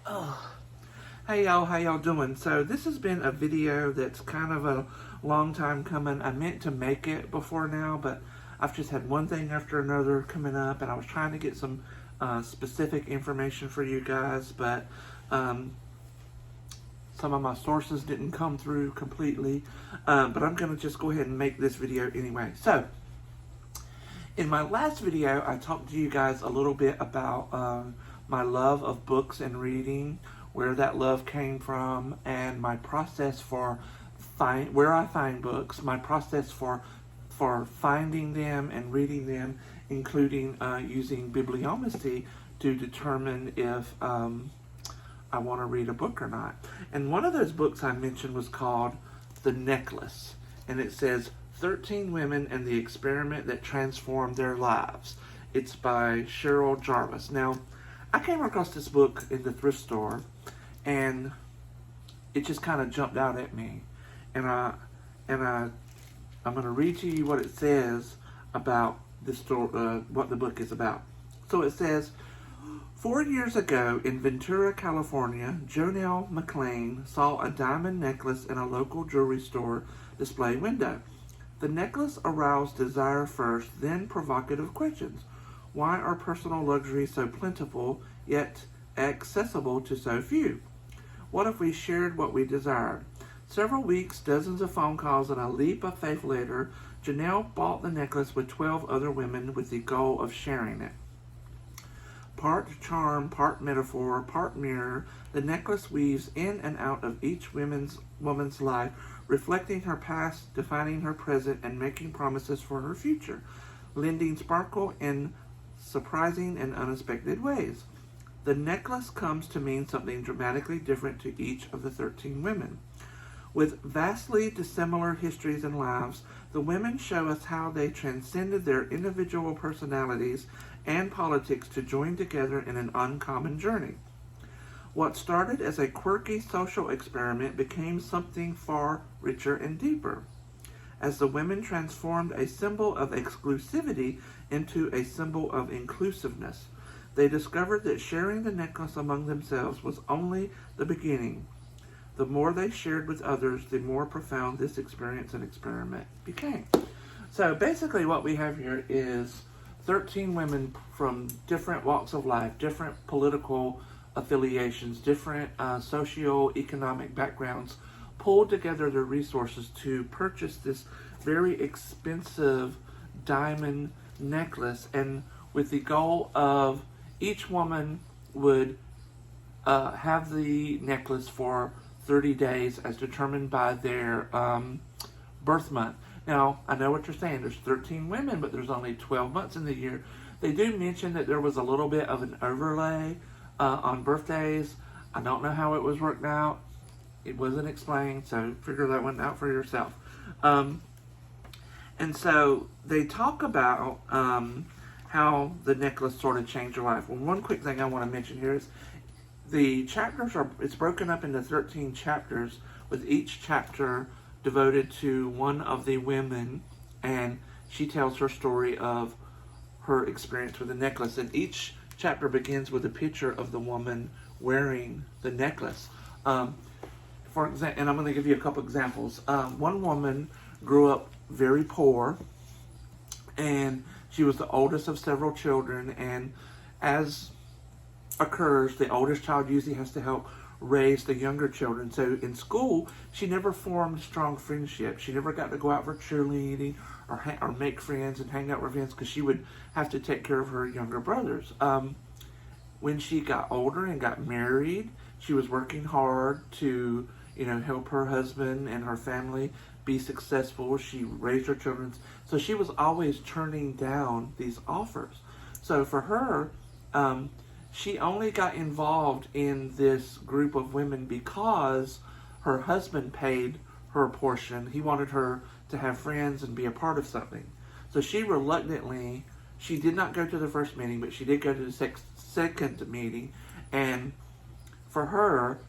Oh, hey y'all, how y'all doing? So this has been a video that's kind of a long time coming. I meant to make it before now, but I've just had one thing after another coming up, and I was trying to get some specific information for you guys, but um, some of my sources didn't come through completely. But I'm going to just go ahead and make this video anyway. So in my last video, I talked to you guys a little bit about my love of books and reading, where that love came from, and my process for where I find books, my process for finding them and reading them, including using bibliomancy to determine if I want to read a book or not. And one of those books I mentioned was called The Necklace, and it says 13 Women and the Experiment That Transformed Their Lives. It's by Cheryl Jarvis. Now, I came across this book in the thrift store, and it just kind of jumped out at me. And I'm going to read to you what it says about the story, what the book is about. So it says, 4 years ago in Ventura, California, Jonelle McLean saw a diamond necklace in a local jewelry store display window. The necklace aroused desire first, then provocative questions. Why are personal luxuries so plentiful, yet accessible to so few? What if we shared what we desired? Several weeks, dozens of phone calls, and a leap of faith later, Jonelle bought the necklace with 12 other women with the goal of sharing it. Part charm, part metaphor, part mirror, the necklace weaves in and out of each woman's life, reflecting her past, defining her present, and making promises for her future, lending sparkle in surprising and unexpected ways. The necklace comes to mean something dramatically different to each of the 13 women. With vastly dissimilar histories and lives, the women show us how they transcended their individual personalities and politics to join together in an uncommon journey. What started as a quirky social experiment became something far richer and deeper, as the women transformed a symbol of exclusivity into a symbol of inclusiveness. They discovered that sharing the necklace among themselves was only the beginning. The more they shared with others, the more profound this experience and experiment became. So basically what we have here is 13 women from different walks of life, different political affiliations, different socio-economic backgrounds, pulled together their resources to purchase this very expensive diamond necklace, and with the goal of each woman would have the necklace for 30 days as determined by their birth month. Now, I know what you're saying. There's 13 women, but there's only 12 months in the year. They do mention that there was a little bit of an overlay on birthdays. I don't know how it was worked out. It wasn't explained, so figure that one out for yourself. And so they talk about how the necklace sort of changed your life. Well, one quick thing I want to mention here is the chapters it's broken up into 13 chapters, with each chapter devoted to one of the women, and she tells her story of her experience with the necklace. And each chapter begins with a picture of the woman wearing the necklace. For example, and I'm going to give you a couple examples. One woman grew up very poor, and she was the oldest of several children, and as occurs, the oldest child usually has to help raise the younger children. So in school, she never formed strong friendships. She never got to go out for cheerleading or make friends and hang out with friends, because she would have to take care of her younger brothers. When she got older and got married, she was working hard to, help her husband and her family be successful. She raised her children. So she was always turning down these offers. So for her, she only got involved in this group of women because her husband paid her portion. He wanted her to have friends and be a part of something. So she did not go to the first meeting, but she did go to the second meeting. And for her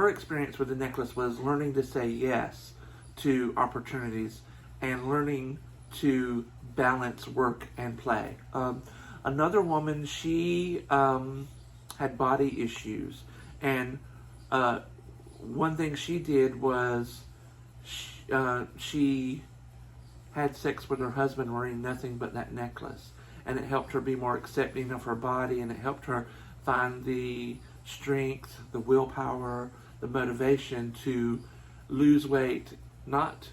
experience with the necklace was learning to say yes to opportunities and learning to balance work and play. Another woman, she had body issues, And one thing she did was she had sex with her husband wearing nothing but that necklace. And it helped her be more accepting of her body, and it helped her find the strength, the willpower, the motivation to lose weight, not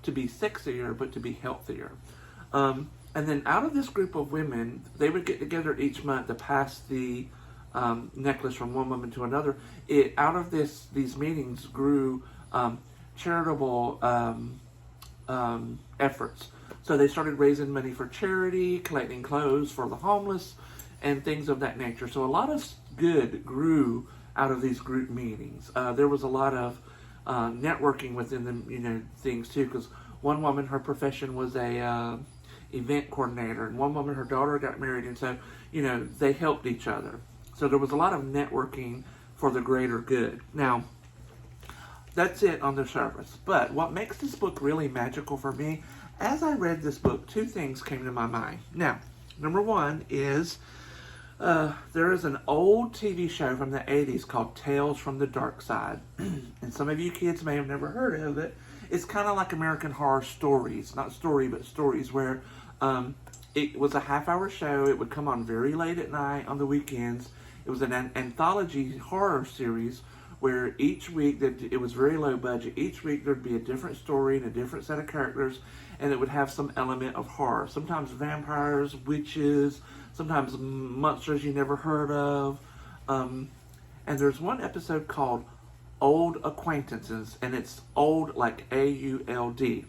to be sexier, but to be healthier. And then out of this group of women, they would get together each month to pass the necklace from one woman to another. Out of these meetings grew charitable efforts. So they started raising money for charity, collecting clothes for the homeless, and things of that nature. So a lot of good grew out of these group meetings. There was a lot of networking within the things too, because one woman, her profession was a event coordinator, and one woman, her daughter got married, and so they helped each other. So there was a lot of networking for the greater good. Now, that's it on the surface. But what makes this book really magical for me, as I read this book, two things came to my mind. Now, number one is there is an old TV show from the 80s called Tales from the Dark Side. And some of you kids may have never heard of it. It's kind of like American Horror Stories. Not story, but stories, where it was a half-hour show. It would come on very late at night on the weekends. It was an anthology horror series where each week, it was very low budget. Each week there'd be a different story and a different set of characters, and it would have some element of horror. Sometimes vampires, witches, sometimes monsters you never heard of. And there's one episode called Old Acquaintances, and it's old like A-U-L-D,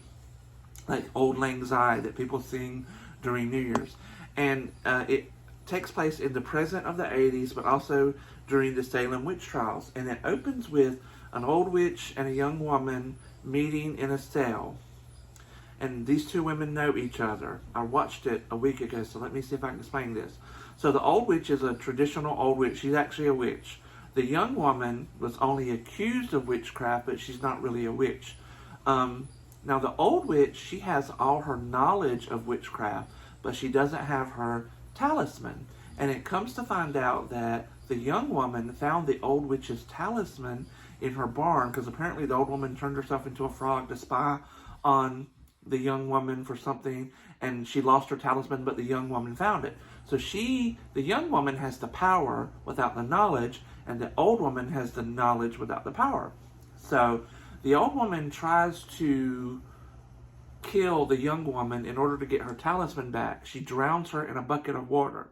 like Auld Lang Syne that people sing during New Year's. And it takes place in the present of the 80s, but also during the Salem witch trials. And it opens with an old witch and a young woman meeting in a cell. And these two women know each other. I watched it a week ago, so let me see if I can explain this. So the old witch is a traditional old witch. She's actually a witch. The young woman was only accused of witchcraft, but she's not really a witch. Now the old witch, she has all her knowledge of witchcraft, but she doesn't have her talisman. And it comes to find out that the young woman found the old witch's talisman in her barn, because apparently the old woman turned herself into a frog to spy on the young woman for something, and she lost her talisman, but the young woman found it. So the young woman has the power without the knowledge, and the old woman has the knowledge without the power. So the old woman tries to kill the young woman in order to get her talisman back. She drowns her in a bucket of water.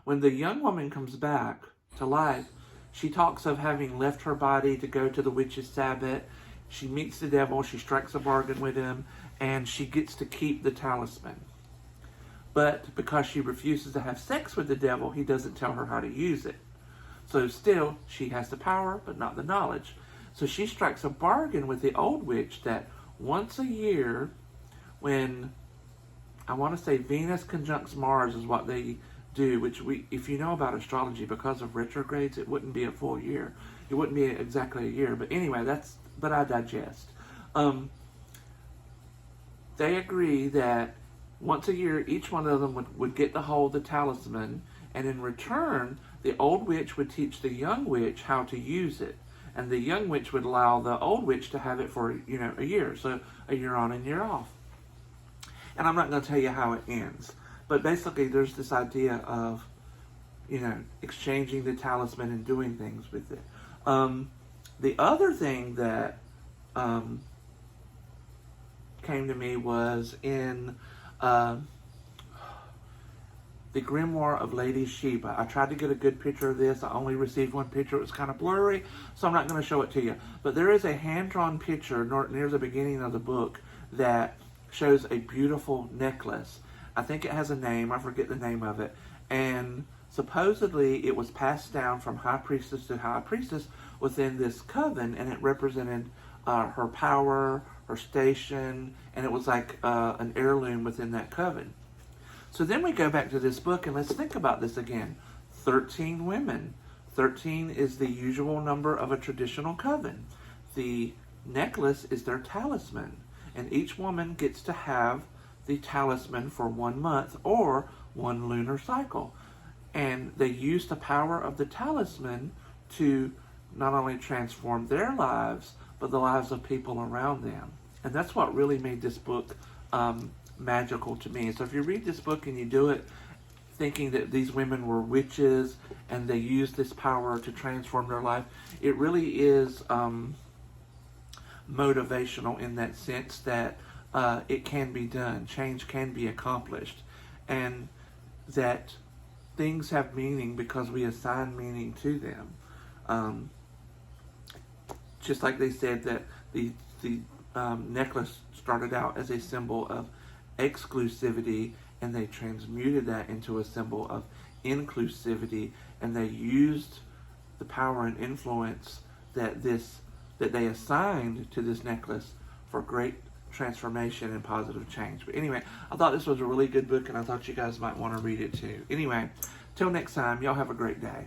When the young woman comes back to life, she talks of having left her body to go to the witch's sabbat. She meets the devil, she strikes a bargain with him, and she gets to keep the talisman. But because she refuses to have sex with the devil, he doesn't tell her how to use it. So still, she has the power, but not the knowledge. So she strikes a bargain with the old witch that once a year, when, I want to say Venus conjuncts Mars is what they do, which if you know about astrology, because of retrogrades, it wouldn't be a full year. It wouldn't be exactly a year. But anyway, but I digest. They agree that once a year, each one of them would get to hold the talisman, and in return, the old witch would teach the young witch how to use it. And the young witch would allow the old witch to have it for, a year. So a year on and year off. And I'm not going to tell you how it ends. But basically, there's this idea of, exchanging the talisman and doing things with it. The other thing that came to me was in the Grimoire of Lady Sheba. I tried to get a good picture of this. I only received one picture. It was kind of blurry, so I'm not going to show it to you. But there is a hand-drawn picture near the beginning of the book that shows a beautiful necklace. I think it has a name. I forget the name of it. And supposedly it was passed down from high priestess to high priestess within this coven, and it represented her power, her station, and it was like an heirloom within that coven. So then we go back to this book, and let's think about this again. 13 women. 13 is the usual number of a traditional coven. The necklace is their talisman, and each woman gets to have the talisman for 1 month or 1 lunar cycle. And they use the power of the talisman to not only transform their lives, but the lives of people around them. And that's what really made this book magical to me. So if you read this book and you do it thinking that these women were witches and they used this power to transform their life, it really is motivational in that sense that it can be done, change can be accomplished, and that things have meaning because we assign meaning to them. Just like they said that the necklace started out as a symbol of exclusivity, and they transmuted that into a symbol of inclusivity, and they used the power and influence that they assigned to this necklace for great transformation and positive change. But anyway, I thought this was a really good book, and I thought you guys might want to read it too. Anyway, till next time, y'all have a great day.